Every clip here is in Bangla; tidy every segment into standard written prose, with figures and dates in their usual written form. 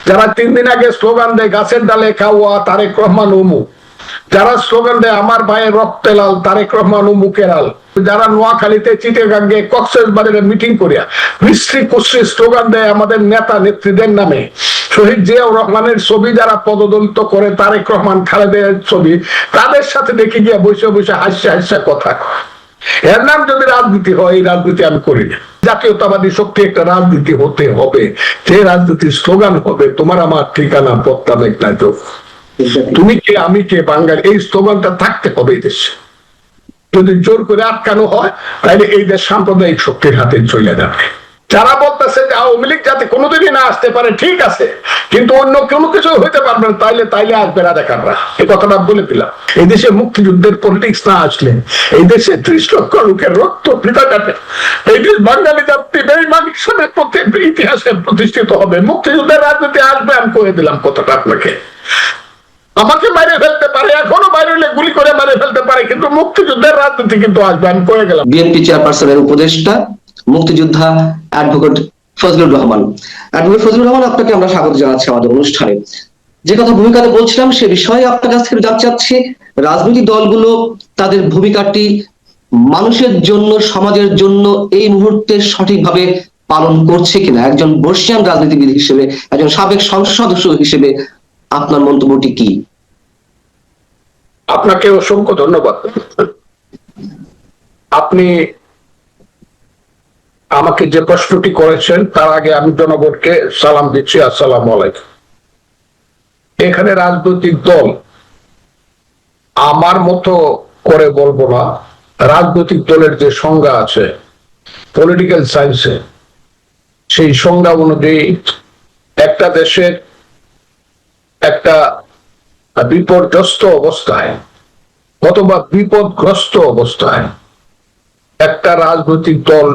যারা 3 দিন আগে স্লোগান দেয় গাছের ডালে খাওয়া তারেক রহমান উমুক, যারা স্লোগান দেয় আমার ভাইয়ের রক্তে লাল তারেক রহমান উমুকের আল, যারা নোয়াখালীতে চিটাগাঙ্গে কক্সবাজারে মিটিং করিয়া বিশ্রী কুশ্রী স্লোগান দেয় আমাদের নেতা নেত্রীদের নামে, শহীদ জিয়াউর রহমানের ছবি যারা পদদলিত করে তারেক রহমান খালেদের ছবি, তাদের সাথে দেখে গিয়া বসে বসে হাসছে হাসছে কথা কয়। এর নাম যদি রাজনীতি হয়, এই রাজনীতি আমি করি না। জাতীয়তাবাদী শক্তি একটা রাজনীতি হতে হবে, যে রাজনীতির স্লোগান হবে তোমার আমার ঠিকানা পত্তা মেঘনা চোখ, তুমি কে আমি কে বাঙালি, এই স্লোগানটা থাকতে হবে এই দেশে। যদি জোর করে আটকানো হয় তাহলে এই দেশ সাম্প্রদায়িক শক্তির হাতে চলে যাবে। যারা বলতেছে যে আওয়ামী লীগ যাতে কোনোদিনই না আসতে পারে, ঠিক আছে, কিন্তু অন্য কোনো কিছু হইতে পারবে না, তাইলে আসবে রাজাকাররা। এই কথাটা বলে দিলাম। এই দেশে মুক্তিযুদ্ধের পলিটিক্স না আসলে এই দেশে 30 লক্ষ লোকের রক্ত বৃথা কাটে। এই দেশ বাঙালি জাতি বেঈমানির সাথে ইতিহাসে প্রতিষ্ঠিত হবে। মুক্তিযুদ্ধের রাজনীতি আসবে, আমি কয়ে দিলাম কথাটা আপনাকে। আমাকে মারে ফেলতে পারে, এখনো বাইরে গুলি করে মারে ফেলতে পারে, কিন্তু মুক্তিযুদ্ধের রাজনীতি কিন্তু আসবে, আমি কয়ে গেলাম। বিএনপি চেয়ারপারসনের উপদেষ্টা মুক্তিযোদ্ধা অ্যাডভোকেট ফজলুর রহমান। অ্যাডভোকেট ফজলুর রহমান, আপনাকে আমরা স্বাগত জানাচ্ছি আমাদের অনুষ্ঠানে। যে কথা ভূমিকাতে বলছিলাম সে বিষয়ে আপনার কাছ থেকে জানতে চাচ্ছি, রাজনৈতিক দলগুলো তাদের ভূমিকাটি মানুষের জন্য, সমাজের জন্য এই মুহূর্তে সঠিকভাবে পালন করছে কিনা। একজন বর্ষিয়ান রাজনীতিবিদ হিসেবে, একজন সাবেক সংসদ সদস্য হিসেবে আপনার মন্তব্যটি কি? আপনাকে অসংখ্য ধন্যবাদ। আপনি আমাকে যে প্রশ্নটি করেছেন তার আগে আমি জনগণকে সালাম দিচ্ছি, আসসালামু আলাইকুম। এখানে রাজনৈতিক দল আমার মতো করে বলবো না, রাজনৈতিক দলের যে সংজ্ঞা আছে পলিটিক্যাল সায়েন্সে, সেই সংজ্ঞা অনুযায়ী একটা দেশের একটা বিপর্যস্ত অবস্থায় অথবা বিপদগ্রস্ত অবস্থায় একটা রাজনৈতিক দল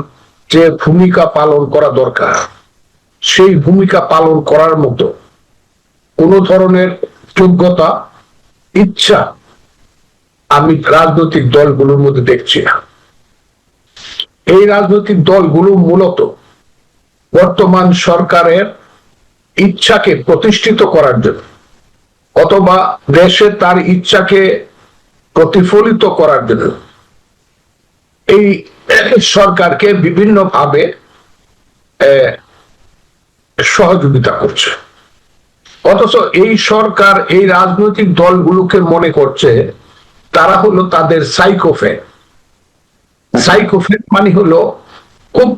যে ভূমিকা পালন করা দরকার, সেই ভূমিকা পালন করার মতো কোন ধরনের যোগ্যতা, ইচ্ছা আমি রাজনৈতিক দলগুলোর মধ্যে দেখছি না। এই রাজনৈতিক দলগুলো মূলত বর্তমান সরকারের ইচ্ছাকে প্রতিষ্ঠিত করার জন্য অথবা দেশে তার ইচ্ছাকে প্রতিফলিত করার জন্য এই সরকারকে বিভিন্ন ভাবে সহযোগিতা করছে। অথচ এই সরকার এই রাজনৈতিক দলগুলোকে মনে করছে তারা হলো তাদের সাইকোফ্যান। সাইকোফ্যান মানে হলো, খুব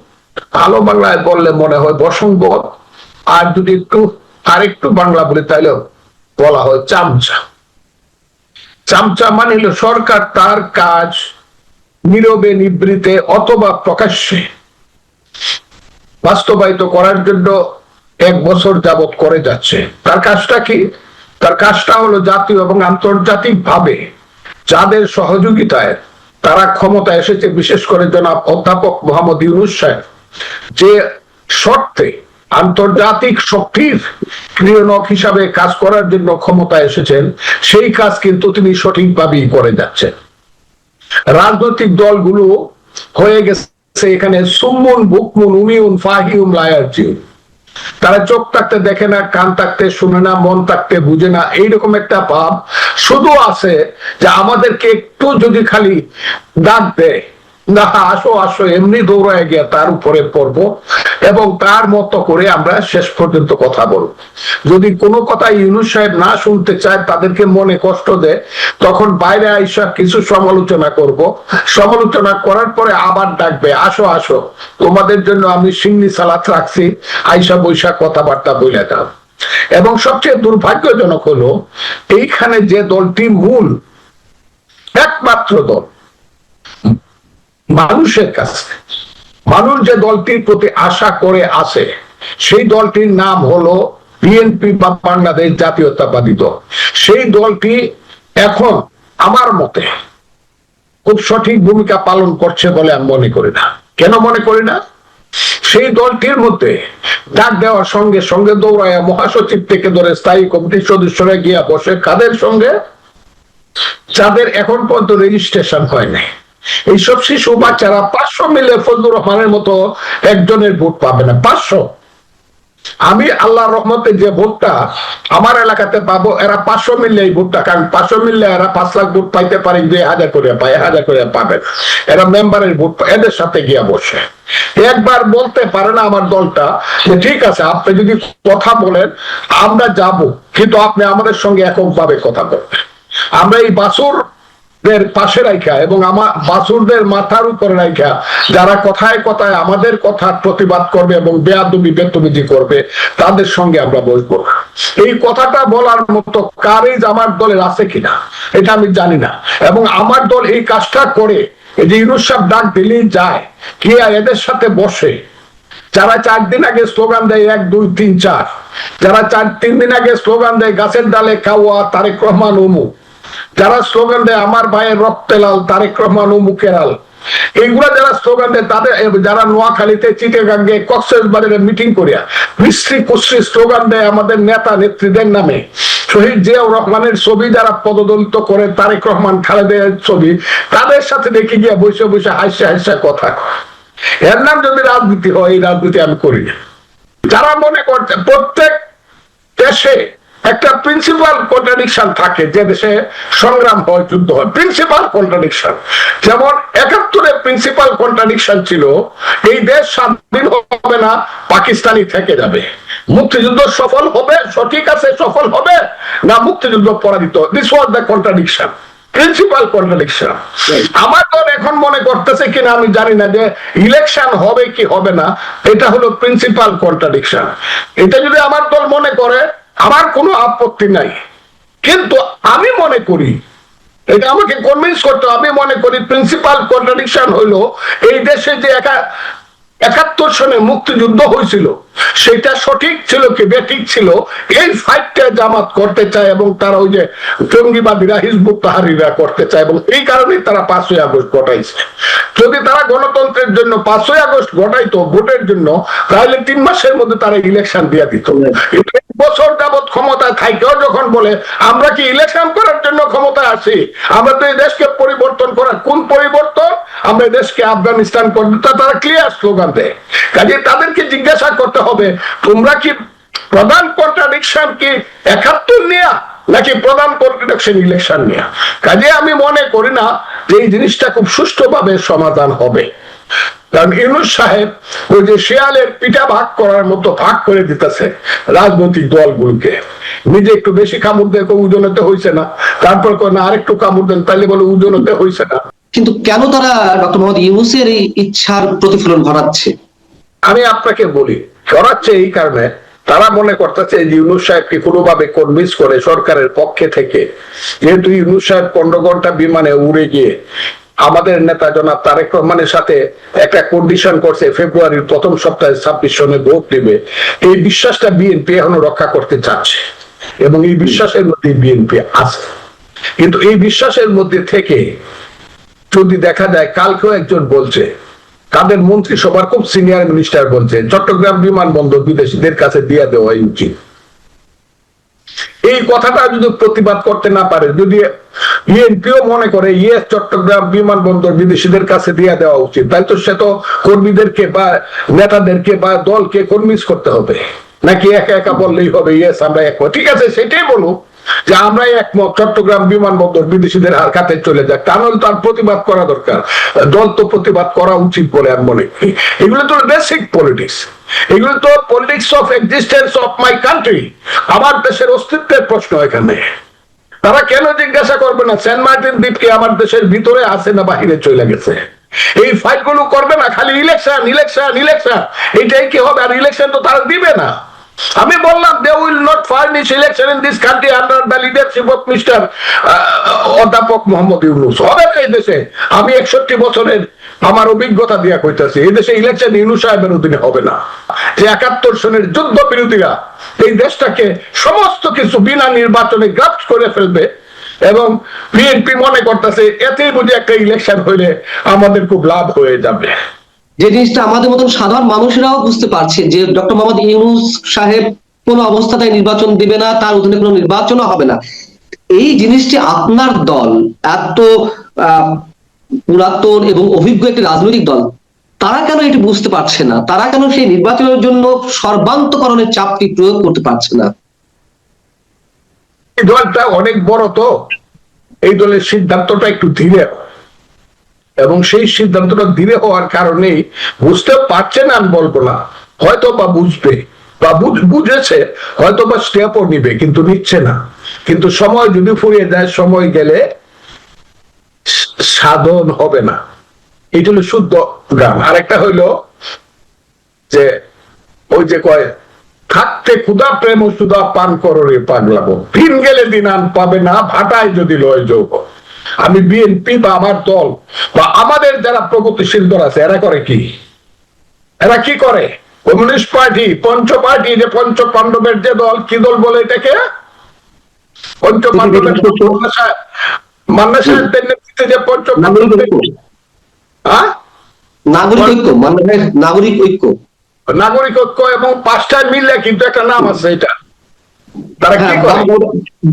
ভালো বাংলায় বললে মনে হয় বসংবদ, আর যদি আরেকটু বাংলা বলি তাহলে বলা হয় চামচা। চামচা মানে হলো সরকার তার কাজ নীরবে নিবৃতে অথবা প্রকাশ্যে বাস্তবায়িত করার জন্য 1 বছর যাবত করে যাচ্ছে। তার কাজটা কি? তার কাজটা হলো জাতীয় এবং আন্তর্জাতিক ভাবে যাদের সহযোগিতায় তারা ক্ষমতা এসেছে, বিশেষ করে জনাব অধ্যাপক মোহাম্মদ ইউনূস সাহেব যে শর্তে আন্তর্জাতিক শক্তির ক্রিয়ানক হিসাবে কাজ করার জন্য ক্ষমতা এসেছেন, সেই কাজ কিন্তু তিনি সঠিকভাবেই করে যাচ্ছেন। রাজনৈতিক দলগুলো হয়ে গেছে এখানে সুম্মুন বুকমুন উমিউন ফাহিউম লায়ারজিউন। তারা চোখ থাকতে দেখে না, কান থাকতে শুনে না, মন থাকতে বুঝে না, এইরকম একটা ভাব শুধু আছে যে আমাদেরকে একটু যদি খালি ডাক দেয়, না আসো আসো, এমনি দৌড়ায় গিয়া তার উপরে পড়বো এবং তার মতো করে আমরা শেষ পর্যন্ত কথা বলবো। যদি কোনো কথা ইউনূস সাহেব না শুনতে চায়, তাদেরকে মনে কষ্ট দেয়, তখন বাইরে আইসা কিছু সমালোচনা করব, সমালোচনা করার পরে আবার ডাকবে, আসো আসো তোমাদের জন্য আমি সিন্নি সালাত রাখছি, আইসা বৈশা কথাবার্তা বলে দাও। এবং সবচেয়ে দুর্ভাগ্যজনক হলো এইখানে যে দলটি মূল একমাত্র দল মানুষের কাছে, মানুষ যে দলটির প্রতি আশা করে আছে, সেই দলটির নাম হলো বিএনপি বা বাংলাদেশ জাতীয়তাবাদী দল। সেই দলটি এখন আমার মতে খুব সঠিক ভূমিকা পালন করছে বলে আমি মনে করি না। কেন মনে করি না? সেই দলটির মধ্যে ডাক দেওয়ার সঙ্গে সঙ্গে দৌড়ায় মহাসচিব থেকে ধরে স্থায়ী কমিটির সদস্যরা গিয়া বসে কাদের সঙ্গে? যাদের এখন পর্যন্ত রেজিস্ট্রেশন হয় নাই। এইসব শিশু বাচ্চারা 500 মিলে ফজলুর রহমানের মতো একজনের ভোট পাবে না। 500 আমি আল্লাহর রহমতে যে ভোটটা আমার এলাকাতে পাবো, এরা 500 মিললে এই ভোটটা, কারণ 500 মিললে এরা 5 লাখ ভোট পাইতে পারে, 2000 করে পায়, 1000 করে পাবে। এরা মেম্বারের ভোট এদের সাথে গিয়া বসে একবার বলতে পারে না আমার দলটা যে ঠিক আছে আপনি যদি কথা বলেন আমরা যাব, কিন্তু আপনি আমাদের সঙ্গে এককভাবে কথা বলবেন। আমরা এই বাসুর পাশে রাখা এবং আমার বাসুরদের মাথার উপরে রাখা যারা কথায় কথায় আমাদের কথার প্রতিবাদ করবে এবং বেয়াদবি বেতবিজি করবে তাদের সঙ্গে আমরা বসবো। এই কথাটা বলার মতো কারেজ আমার দলের আছে কিনা এটা আমি জানি না, এবং আমার দল এই কাজটা করে যে ইউনুস সাহেব ডাক দিলেই যায় কি এদের সাথে বসে, যারা 4 দিন আগে স্লোগান দেয় 1 2 3 4, যারা 3 দিন আগে স্লোগান দেয় গাছের ডালে কাওয়া তারেক রহমান অমুক, যারা স্লোগান দেয় আমার ভাইয়ের রক্তে লাল তারেক রহমান অমুকের আল, এইগুলা যারা স্লোগান দেয় তাদের, যারা নোয়াখালীতে চিটাগাঙ্গে কক্সবাজারে মিটিং করিয়া বিশ্রী কুশ্রী স্লোগান দেয় আমাদের নেতা নেত্রীদের নামে, শহীদ জিয়াউর রহমানের ছবি যারা পদদলিত করে, তারেক রহমান খালেদের ছবি, তাদের সাথে দেখে গিয়া বসে বসে হাসা হাসা কথা, এর নাম যদি রাজনীতি হয় এই রাজনীতি আমি করি না। যারা মনে করছে প্রত্যেক দেশে একটা প্রিন্সিপাল কন্ট্রাডিকশন থাকে, যে দেশে সংগ্রাম হয় যুদ্ধ হয়, প্রিন্সিপাল কন্ট্রাডিকশন, যেমন 71-এ প্রিন্সিপাল কন্ট্রাডিকশন ছিল এই দেশ স্বাধীন হবে না, পাকিস্তানি থেকে যাবে, মুক্তিযুদ্ধ সফল হবে, সঠিক আছে সফল হবে না মুক্তিযুদ্ধ পরাজিত, this was the contradiction, principal contradiction. আমার দল এখন মনে করতেছে কিনা আমি জানি না যে ইলেকশন হবে কি হবে না, এটা হলো প্রিন্সিপাল কন্ট্রাডিকশন। এটা যদি আমার দল মনে করে আমার কোনো আপত্তি নাই, কিন্তু আমি মনে করি এটা আমাকে কনভিন্স করতে, আমি মনে করি প্রিন্সিপাল কন্ট্রাডিকশন হইলো এই দেশে যে 71 সনে মুক্তিযুদ্ধ হয়েছিল সেটা সঠিক ছিল কি বেঠিক ছিল, এই ফাইটটা জামাত করতে চায় এবং তারা ওই যে জঙ্গিবাদীরা হিজবুত তাহরিরা করতে চায়, এবং এই কারণেই তারা 5ই আগস্ট ঘটাইছে। যদি তারা গণতন্ত্রের জন্য 5ই আগস্ট ঘটাইতো ভোটের জন্য, তাহলে 3 মাসের মধ্যে তারা ইলেকশন দিয়ে দিত। 1 বছর যাবৎ ক্ষমতায় থাকেও যখন বলে আমরা কি ইলেকশন করার জন্য ক্ষমতায় আছি, আমরা তো এই দেশকে পরিবর্তন করার, কোন পরিবর্তন, আমরা এই দেশকে আফগানিস্তান করতে, তারা ক্লিয়ার স্লোগান দেয়। কাজে তাদেরকে জিজ্ঞাসা করতে হবে তোমরা কি প্রধান কন্ট্রাডিকশন কি 71 নিয়ে নাকি প্রধান কন্ট্রাডিকশন ইলেকশন নিয়ে। কাজে আমি মনে করি না যে এই জিনিসটা খুব সুষ্ঠুভাবে সমাধান হবে, কারণ ইউনূস সাহেব ওই যে শিয়ালের পিঠা ভাগ করার মতো ভাগ করে দিতেছে রাজনৈতিক দলগুলোকে, নিজে একটু বেশি কামড় দিয়ে ওজনতে হয়েছে না, তারপর না আরেকটু কামড় দেন তাহলে বলে ওজনতে হয়েছে না। কিন্তু কেন তারা ডক্টর মোহাম্মদ ইউনূসের এই ইচ্ছার প্রতিফলন ঘটাচ্ছে? আমি আপনাকে বলি করাচ্ছে এই কারণে, তারা মনে করতেছে যে ইউনূস সাহেবকে কোনোভাবে কনভিন্স করে সরকারের পক্ষে থেকে, যেহেতু ইউনূস সাহেব 15 ঘন্টা বিমানে উড়ে গিয়ে আমাদের নেতা জনাব তারেক রহমানের সাথে একটা কন্ডিশন করছে ফেব্রুয়ারির প্রথম সপ্তাহে 26 সনে ভোট নেবে, এই বিশ্বাসটা বিএনপি এখনো রক্ষা করতে চাচ্ছে এবং এই বিশ্বাসের মধ্যে বিএনপি আছে। কিন্তু এই বিশ্বাসের মধ্যে থেকে যদি দেখা যায়, কালকেও একজন বলছে, তাদের মন্ত্রিসভার খুব সিনিয়র মিনিস্টার বলছে চট্টগ্রাম বিমানবন্দর বিদেশিদের কাছে দিয়ে দেওয়াই উচিত। এই কথাটা যদি প্রতিবাদ করতে না পারে, যদি বিএনপিও মনে করে ইয়েস চট্টগ্রাম বিমানবন্দর বিদেশিদের কাছে দিয়ে দেওয়া উচিত, তাই তো সে তো কর্মীদেরকে বা নেতাদেরকে বা দলকে কনভিন্স করতে হবে, নাকি একা একা বললেই হবে ইয়েস আমরা একমত, ঠিক আছে সেটাই বলুক যে আমরাই একমত চট্টগ্রাম বিমানবন্দর বিদেশিদের হাতে চলে যাক, তাহলে তার প্রতিবাদ করা দরকার, দল তো প্রতিবাদ করা উচিত বলে আমি মনে করি। এগুলো তো বেসিক পলিটিক্স, এগুলো তো politics of existence of my country, আমার দেশের অস্তিত্বের প্রশ্ন এখানে। তারা কেন জিজ্ঞাসা করবে না সেন্ট মার্টিন দ্বীপ কি আমার দেশের ভিতরে আছে না বাহিরে চলে গেছে? এই ফাইট গুলো করবে না, খালি ইলেকশন ইলেকশন ইলেকশন, এইটাই কি হবে? আর ইলেকশন তো তারা দিবে না। আমি বললাম they will not furnish election in this country under the leadership of Mr. অধ্যাপক মোহাম্মদ ইউনূস। হবে না এই দেশে, আমি 61 বছরের আমার অভিজ্ঞতা দিয়া কইতাছি, এই দেশে ইলেকশন ইউনূস সাহেবের অধীনে হবে না। যে 71 সনের যুদ্ধ বিরোধীরা এই দেশটাকে সমস্ত কিছু বিনা নির্বাচনে গ্রাফট করে ফেলবে, এবং বিএনপি মনে করতেছে এতেই বুঝি একটা ইলেকশন হইলে আমাদের খুব লাভ হয়ে যাবে। যে জিনিসটা আমাদের মতন সাধারণ মানুষেরাও বুঝতে পারছে যে ডক্টর মোহাম্মদ ইউনূস সাহেব কোন অবস্থাতে নির্বাচন দিবে না, তার অধীনে কোনো নির্বাচনও হবে না। এই জিনিসটি আপনার দল এত পুরাতন এবং অভিজ্ঞ একটি রাজনৈতিক দল, তারা কেন এটি বুঝতে পারছে না? তারা কেন সেই নির্বাচনের জন্য সর্বান্তকরণের চাপটি প্রয়োগ করতে পারছে না? এই দলটা অনেক বড়, তো এই দলের সিদ্ধান্তটা একটু ধীরে, এবং সেই সিদ্ধান্তটা ধীরে হওয়ার কারণেই বুঝতে পারছে না, আমি বলবো না, হয়তো বা বুঝবে বা বুঝেছে, হয়তো বা স্টেপও নিবে, কিন্তু নিচ্ছে না। কিন্তু সময় যদি ফুরিয়ে যায়, সময় গেলে সাধন হবে না। এটা হলো শুদ্ধ গান। আরেকটা হইলো যে ওই যে কয়, থাকতে ক্ষুধা প্রেম ও সুধা পান করো রে পাগলাবো, দিন গেলে দিন আন পাবে না, ভাটায় যদি লয় যৌব। আমি বিএনপি বা আমার দল বা আমাদের যারা প্রগতিশীল দল আছে, এরা করে কি? এরা কি করে? কমিউনিস্ট পার্টি, পঞ্চ পার্টি, যে পঞ্চ পাণ্ডবের যে দল, কি দল বলে এটাকে? পঞ্চ পাণ্ডবের মান্না সাহেবদের নেতৃত্বে যে পঞ্চ পাণ্ডবের, হ্যাঁ, নাগরিক ঐক্য, মানে নাগরিক ঐক্য, নাগরিক ঐক্য, এবং পাঁচটা মিললে কিন্তু একটা নাম আছে, এটা তারা কি করে?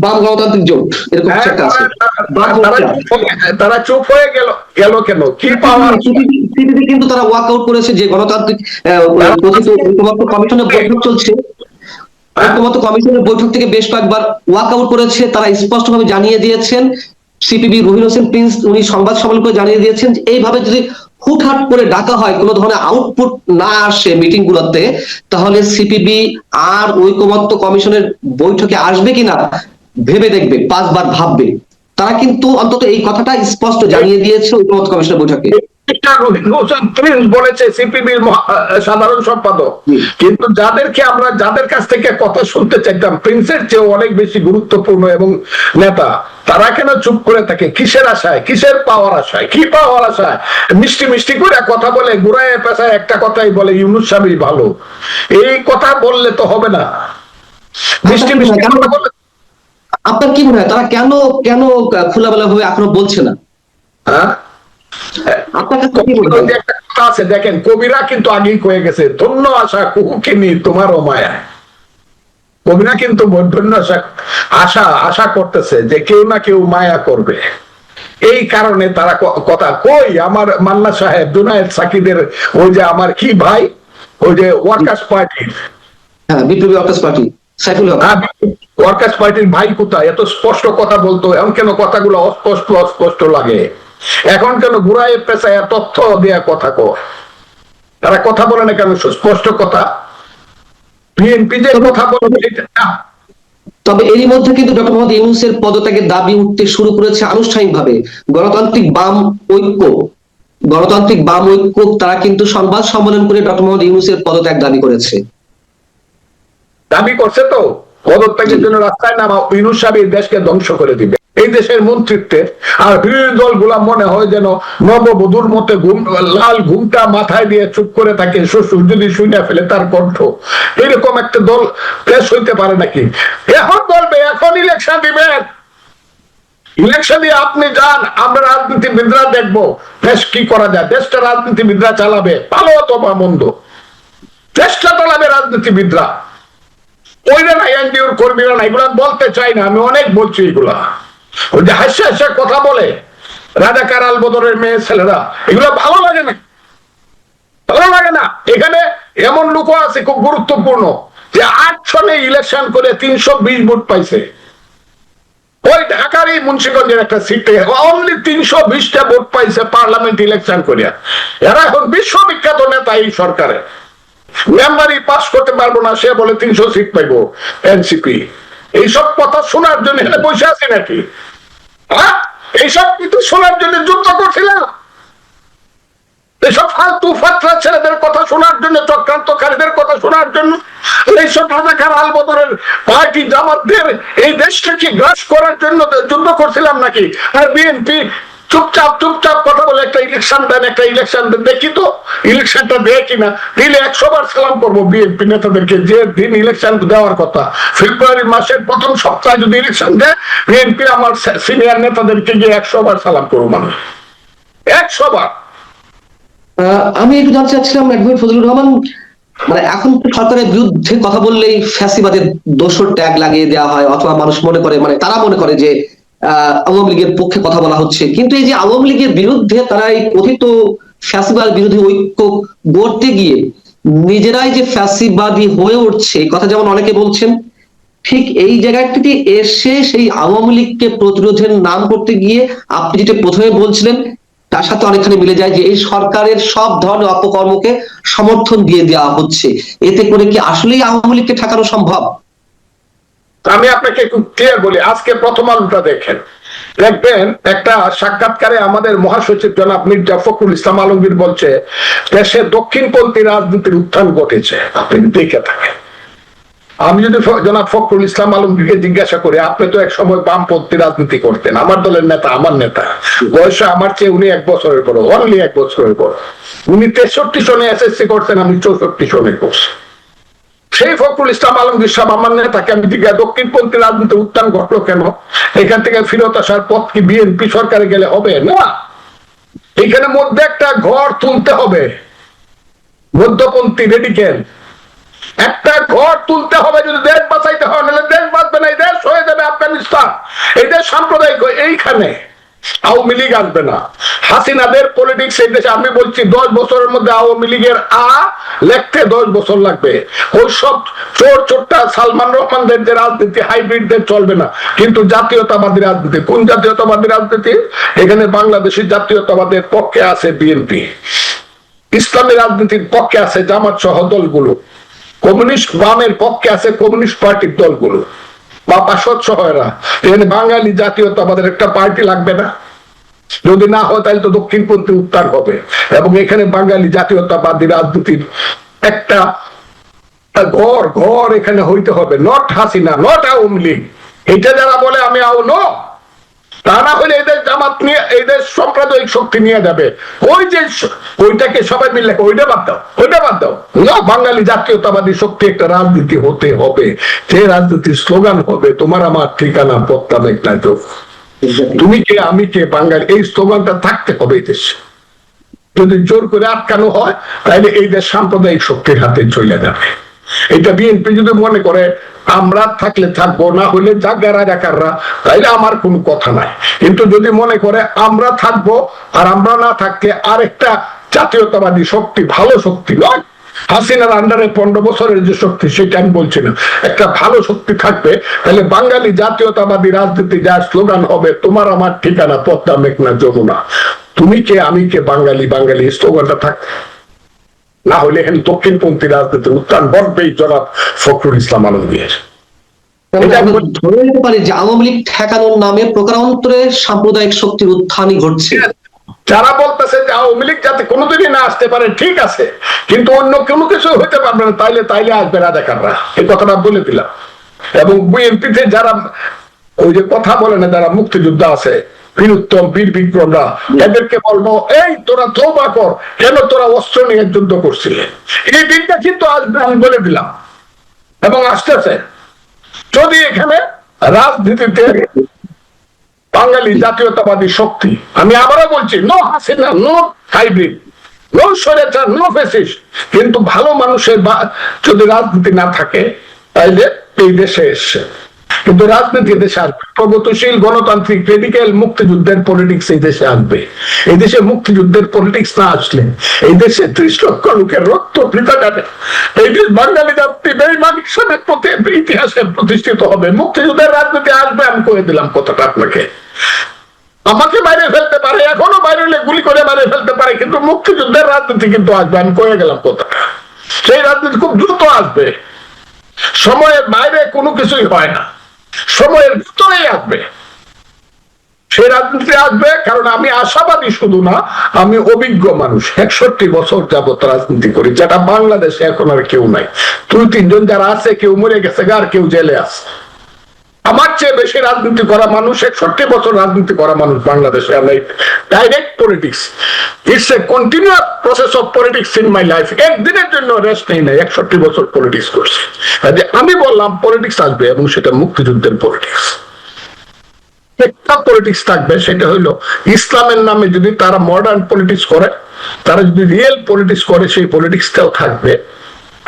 বাম গণতান্ত্রিক জোট, এরকম হ্যাঁ, একটা আছে। তারা চুপ হয়ে গেল কেন? কি পাওয়ার? সিপিবি কিন্তু তারা ওয়াক আউট করেছে যে গণতান্ত্রিক কথিত ঐক্যমত্য কমিশনের বৈঠক চলছে, ঐক্যমত্য কমিশনের বৈঠক থেকে বেশ কয়েকবার ওয়াক আউট করেছে। তারা স্পষ্টভাবে জানিয়ে দিয়েছেন, সিপিবি রহিন হোসেন প্রিন্স উনি সংবাদ সম্মেলন করে জানিয়ে দিয়েছেন যে এইভাবে যদি হুটহাট করে ডাকা হয়, কোনো ধরনের আউটপুট না আসে মিটিং গুলোতে, তাহলে সিপিবি আর ঐকমত্য কমিশনের বৈঠকে আসবে কিনা ভেবে দেখবে, 5 বার ভাববে। তারা কিন্তু অন্তত এই কথাটা স্পষ্ট জানিয়ে দিয়েছে ঐকমত্য কমিশনের বৈঠকে। বলেছে সিপিবির সাধারণ সম্পাদক। কিন্তু যাদের কাছ থেকে কথা শুনতে চাইতাম, প্রিন্সের চেয়ে অনেক বেশি গুরুত্বপূর্ণ এবং নেতা, তারা কেন চুপ করে থাকে? কিসের আশায়? কিসের পাওয়ার আশায়? কি পাওয়ার আশায়? মিষ্টি মিষ্টি করে কথা বলে, ঘুরায় পেশায় একটা কথাই বলে, ইউনূস সাহেবই ভালো। এই কথা বললে তো হবে না। মিষ্টি মিষ্টি কথা বলে। আপনার কি মনে হয় তারা কেন কেন খোলামেলা ভাবে এখনো বলছে না? হ্যাঁ, একটা কথা আছে, দেখেন, কবিরা কিন্তু আগেই কয়ে গেছে, ধন্য আশা কুহুকিনি তোমারও মায়া। কবিরা কিন্তু ধন্য আশা করতেছে যে কেউ না কেউ মায়া করবে। এই কারণে তারা কথা কই, আমার মান্না সাহেব, জুনায়েদ সাকিদের, ওই যে আমার কি ভাই, ওই যে ওয়ার্কার্স পার্টি, বিপ্লবী ওয়ার্কার্স পার্টি, সাইফুল হক, ওয়ার্কার্স পার্টির ভাই কোথায়? এত স্পষ্ট কথা বলতো, এমন কেন কথাগুলো অস্পষ্ট লাগে? এখন কেন ঘুরায় পেঁচায় তথ্য দেয়া কথা কয়? তারা কথা বলে না কেন সুস্পষ্ট কথা? বিএনপি যে কথা বলে, তবে এরই মধ্যে কিন্তু ডক্টর মোহাম্মদ ইউনূসের পদত্যাগের দাবি উঠতে শুরু করেছে আনুষ্ঠানিকভাবে গণতান্ত্রিক বাম ঐক্য। তারা কিন্তু সংবাদ সম্মেলন করে ডক্টর মোহাম্মদ ইউনূসের পদত্যাগ দাবি করছে। তো পদত্যাগের জন্য রাস্তায় নামা, ইউনূস সাহেব এই দেশকে ধ্বংস করে দিবে। এই দেশের মন্ত্রিত্বে আর বিরোধী দলগুলা মনে হয় যেন নববধূর মতে লাল ঘুমটা মাথায় দিয়ে চুপ করে থাকে, শ্বশুর যদি শুনে ফেলে তার কণ্ঠ। এরকম একটা দল পেশ হইতে পারে নাকি? এখন বলবে এখন ইলেকশন দিবেন, ইলেকশন দিয়ে আপনি যান, আমরা রাজনীতিবিদরা দেখবো দেশ কি করা যায়। দেশটা রাজনীতিবিদরা চালাবে, ভালো অথবা মন্দ, দেশটা চালাবে রাজনীতিবিদরা। ওইরা না, এনডিওর কর্মীরা না। এগুলা বলতে চাই না, আমি অনেক বলছি এগুলা। ওই যে হাসি হাসি কথা বলে রাজাকার আলবদরের মেয়ে ছেলেরা, এগুলো ভালো লাগে না, ভালো লাগে না। এখানে এমন লোক আছে খুব গুরুত্বপূর্ণ, যে 8 সনে ইলেকশন করে 320 ভোট পাইছে। ওই ঢাকারই মুন্সিগঞ্জের একটা সিট থেকে অনলি 320টা ভোট পাইছে পার্লামেন্ট ইলেকশন করিয়া। এরা এখন বিশ্ববিখ্যাত নেতা এই সরকারে। মেম্বারই পাস করতে পারবো না, সে বলে 300 সিট পাইবো এনসিপি। এইসব কথা শোনার জন্য এখানে বসে আছি নাকি? হ্যাঁ, এইসব কিন্তু শোনার জন্য যুদ্ধ করছিলাম। এইসব ফালতু ফাত্রা ছেলেদের কথা শোনার জন্য, চক্রান্তকারীদের কথা শোনার জন্য, এইসব রাজাকার আলবদরের পার্টি জামাতদের এই দেশটাকে গ্রাস করার জন্য যুদ্ধ করছিলাম নাকি? আর বিএনপি চুপচাপ কথা বলে একটা ইলেকশন দেন, দেখি তো ইলেকশনটা দেয় কিনা। দিলে 100 বার সালাম করবো বিএনপি নেতাদেরকে। যে দিন ইলেকশন দেওয়ার কথা, ফেব্রুয়ারি মাসের প্রথম সপ্তাহে যদি ইলেকশন দেয়, বিএনপি আমার সিনিয়র নেতাদেরকে গিয়ে 100 বার সালাম করবো, মানুষ 100 বার। আমি একটু জানতে চাচ্ছিলাম অ্যাডভোকেট ফজলুর রহমান, মানে এখন সরকারের বিরুদ্ধে কথা বললেই ফ্যাসিবাদের দোষর ট্যাগ লাগিয়ে দেওয়া হয়, অথবা মানুষ মনে করে, মানে তারা মনে করে যে আওয়ামী লীগের পক্ষে কথা বলা হচ্ছে। কিন্তু এই যে আওয়ামী লীগের বিরুদ্ধে তারা এই কথিত ফ্যাসিবাদ বিরোধী ঐক্য গড়তে গিয়ে নিজেরাই যে ফ্যাসিবাদী হয়ে উঠছে, এই কথা যেমন অনেকে বলছেন, ঠিক এই জায়গাটিতে এসে সেই আওয়ামী লীগকে প্রতিরোধের নাম করতে গিয়ে আপনি যেটা প্রথমে বলছিলেন তার সাথে অনেকখানি মিলে যায় যে এই সরকারের সব ধরনের অপকর্মকে সমর্থন দিয়ে দেওয়া হচ্ছে। এতে করে কি আসলেই আওয়ামী লীগকে ঠেকানো সম্ভব? আমি আপনাকে একটু ক্লিয়ার বলি, আজকে প্রথম আলোটা দেখেন, দেখবেন একটা সাক্ষাৎকারে আমাদের মহাসচিব জনাব মির্জা ফখরুল ইসলাম আলমগীর বলছে দেশে দক্ষিণপন্থী রাজনীতির উত্থান ঘটেছে। আপনি দেখে থাকেন, আমি যদি জনাব ফখরুল ইসলাম আলমগীরকে জিজ্ঞাসা করি, আপনি তো এক সময় বামপন্থী রাজনীতি করতেন, আমার দলের নেতা, আমার নেতা, বয়সে আমার চেয়ে উনি 1 বছরের বড়, অনলি 1 বছরের বড়, উনি 63 সনে এসএসসি করছেন, আমি 64 সনে করছি। সেই ফখরুল ইসলাম আলমগীর সাহেব আমার নেতাকে আমি জিজ্ঞাসা, দক্ষিণপন্থী রাজনীতি উত্থান ঘটলো কেন? এখান থেকে ফিরত আসার পথ কি বিএনপি সরকারে গেলে হবে? না, এখানে মধ্যে একটা ঘর তুলতে হবে, মধ্যপন্থী রেডিক্যাল একটা ঘর তুলতে হবে যদি দেশ বাঁচাইতে হয়, নাহলে দেশ বাঁচবে না, এই দেশ হয়ে যাবে আফগানিস্তান, এই দেশ সাম্প্রদায়িক। এইখানে আওয়ামী লীগ আসবে না, হাসিনাদের পলিটিক্স এই দেশে। আমি বলছি 10 বছরের মধ্যে আওয়ামী লীগের লেখতে 10 বছর লাগবে। ওই সব চোর চোরটা সালমান রহমানদের যে রাজনীতি, হাইব্রিডদের চলবে না, কিন্তু জাতীয়তাবাদী রাজনীতি। কোন জাতীয়তাবাদী রাজনীতি? এখানে বাংলাদেশের জাতীয়তাবাদের পক্ষে আছে বিএনপি, ইসলামী রাজনীতির পক্ষে আছে জামাত সহ দলগুলো, কমিউনিস্ট বামের পক্ষে আছে কমিউনিস্ট পার্টির দলগুলো বা পাশদ সহ এরা। এখানে বাঙালি জাতীয়তাবাদের একটা পার্টি লাগবে না? যদি না হয় তাহলে তো দক্ষিণপন্থী উত্থান হবে, এবং এখানে বাঙালি জাতীয়তাবাদী রাজনীতির একটা ঘর ঘর এখানে হইতে হবে। Not Hasina, not Awami League. এটা যারা বলে আমি নো, তা না হলে এদের জামাত নিয়ে এই দেশ সাম্প্রদায়িক শক্তি নিয়ে যাবে। ওই যে ওইটাকে সবাই মিলে ওইটা বাদ দাও, ওইটা বাদ দাও না, বাঙালি জাতীয়তাবাদী শক্তি একটা রাজনীতি হতে হবে, যে রাজনীতির স্লোগান হবে তোমার আমার ঠিকানা পত্তা মেঘনা চোখ, তুমি কে আমি কে বাঙালি। এই স্লোগানটা থাকতে হবে এই দেশে। যদি জোর করে আটকানো হয় তাহলে এই দেশ সাম্প্রদায়িক শক্তির হাতে চলে যাবে। এটা বিএনপি যদি মনে করে আমরা থাকলে থাকবো, না হলে জাগা রাজাকাররা, তাইলে আমার কোনো কথা নাই। কিন্তু যদি মনে করে আমরা থাকবো আর আমরা না থাকলে আরেকটা জাতীয়তাবাদী শক্তি, ভালো শক্তি নয়, হাসিনার আন্ডারে 15 বছরের যে শক্তি, সেটা আমি বলছি না, একটা ভালো শক্তি থাকবে, তাহলে বাঙালি জাতীয়তাবাদী রাজনীতি যার স্লোগান হবে তোমার আমার ঠিকানা পদ্মা মেঘনা যমুনা, তুমি কে আমি কে বাঙালি, বাঙালি স্লোগানটা থাকবে। না হলে এখানে দক্ষিণপন্থী রাজনীতির উত্থান ঘটবেই জনাব ফখরুল ইসলাম আলমগীর। ধরে নিতে পারি যে আওয়ামী লীগ ঠেকানোর নামে প্রকারান্তরে সাম্প্রদায়িক শক্তির উত্থানই ঘটছে। যারা বলতেছে যে আওয়ামী লীগ যাতে কোনোদিনই না আসতে পারে, ঠিক আছে, কিন্তু অন্য কোনো কিছু হইতে পারবে না, তাইলে আসবে রাজাকাররা, এই কথাটা বলে দিলাম। এবং বিএনপিতে যারা ওই যে কথা বলে না, যারা মুক্তিযোদ্ধা আছে, বীর উত্তম, বীর বিক্রমরা, এদেরকে বলবো এই তোরা তওবা কর, কেন তোরা অস্ত্র নিয়ে যুদ্ধ করছিলেন? এই দিনটা কিন্তু আসবে, আমি বলে দিলাম, এবং আসতেছে। যদি এখানে রাজনীতিতে বাঙালি জাতীয়তাবাদী শক্তি, আমি আবারও বলছি, no Hasina, no hybrid, no স্বৈরাচার, নো ফ্যাসিস্ট, কিন্তু ভালো মানুষের যদি রাজনীতি না থাকে তাইলে এই দেশে এসছে। কিন্তু রাজনীতি দেশে আসবে, প্রগতিশীল গণতান্ত্রিক রেডিক্যাল মুক্তিযুদ্ধের পলিটিক্স এই দেশে আসবে। এই দেশে মুক্তিযুদ্ধের পলিটিক্স না আসলে এই দেশে 30 লক্ষ লোকের রক্ত বৃথা যাবে। এই দেশ বাঙালি জাতি বেঈমানির সাথে ইতিহাসে প্রতিষ্ঠিত হবে। মুক্তিযুদ্ধের রাজনীতি আসবে, আমি কয়ে দিলাম কথাটা আপনাকে। আমাকে বাইরে ফেলতে পারে, এখনো বাইরে হলে গুলি করে বাইরে ফেলতে পারে, কিন্তু মুক্তিযুদ্ধের রাজনীতি কিন্তু আসবে, আমি কয়ে গেলাম কথাটা। সেই রাজনীতি খুব দ্রুত আসবে, সময়ের বাইরে কোনো কিছুই হয় না, সময়ের ভিতরেই আসবে সেই রাজনীতি আসবে। কারণ আমি আশাবাদী শুধু না, আমি অভিজ্ঞ মানুষ, 61 বছর যাবত রাজনীতি করি, যেটা বাংলাদেশে এখন আর কেউ নাই। 2-3 জন যারা আছে, কেউ মরে গেছে আর কেউ জেলে আছে। আমার চেয়ে বেশি রাজনীতি করা মানুষ, 61 বছর রাজনীতি করা মানুষ বাংলাদেশে। Direct politics, it's a continuous process of politics in my life. একদিনের জন্য রেস্ট নেই না, 61 বছর পলিটিক্স করছি। আমি বললাম পলিটিক্স আসবে, এবং সেটা মুক্তিযুদ্ধের পলিটিক্স। একটা পলিটিক্স থাকবে, সেটা হলো ইসলামের নামে যদি তারা মডার্ন পলিটিক্স করে, তারা যদি রিয়েল পলিটিক্স করে, সেই পলিটিক্সটাও থাকবে।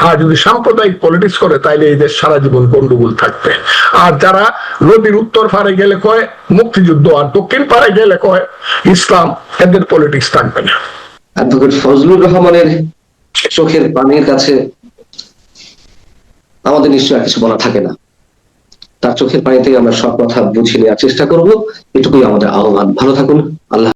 আর যদি সাম্প্রদায়িক পলিটিক্স করে, তাইলে এই দেশ সারা জীবন গন্ডগোল থাকবে। আর যারা নদীর উত্তর পারে গেলে কয় মুক্তিযুদ্ধ, আর দক্ষিণ পারে গেলে কয় ইসলাম, এদের পলিটিক্স থাকবে না। অ্যাডভোকেট ফজলুর রহমানের চোখের পানির কাছে আমাদের নিশ্চয় আর কিছু বলা থাকে না। তার চোখের পানিতে আমরা সব কথা বুঝে নেওয়ার চেষ্টা করব, এটুকুই আমাদের আহ্বান। ভালো থাকুন, আল্লাহ